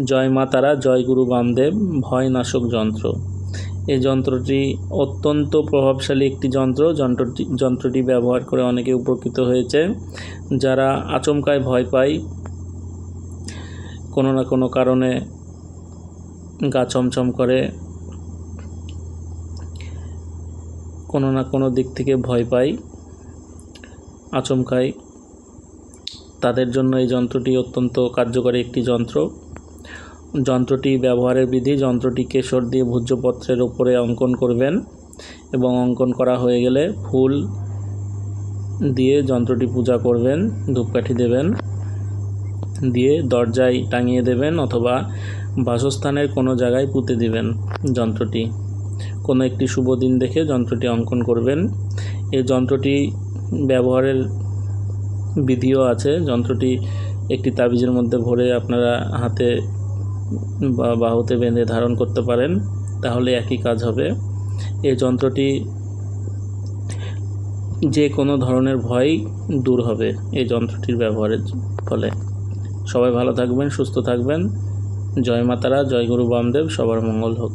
জয় মা তারা, জয় গুরু বামদেব ভয়নাশক যন্ত্র। এই যন্ত্রটি অত্যন্ত প্রভাবশালী একটি যন্ত্রটি ব্যবহার করে অনেকে উপকৃত হয়েছে। যারা আচমকায় ভয় পায়, কোনো না কোনো কারণে গা ছমছম করে, কোনো না কোনো দিক থেকে ভয় পায় আচমকায়, তাদের জন্য এই যন্ত্রটি অত্যন্ত কার্যকরী একটি যন্ত্রটি ব্যবহারের বিধি: যন্ত্রটি কেশর দিয়ে ভূর্জপত্রের উপরে অঙ্কন করবেন এবং অঙ্কন করা হয়ে গেলে ফুল দিয়ে যন্ত্রটি পূজা করবেন, ধূপকাঠি দেবেন, দিয়ে দরজায় টাঙিয়ে দেবেন অথবা বাসস্থানের কোনো জায়গায় পুঁতে দিবেন। যন্ত্রটি কোনো একটি শুভ দিন দেখে যন্ত্রটি অঙ্কন করবেন। এই যন্ত্রটি ব্যবহারের বিধিও আছে। যন্ত্রটি একটি তাবিজের মধ্যে ভরে আপনারা হাতে বা বাহুতে বেঁধে ধারণ করতে পারেন, তাহলে একই কাজ হবে। এই যন্ত্রটি যে কোনো ধরনের ভয় দূর হবে এই যন্ত্রটির ব্যবহারের ফলে। সবাই ভালো থাকবেন, সুস্থ থাকবেন। জয় মা তারা, জয় গুরু বামদেব। সবার মঙ্গল হোক।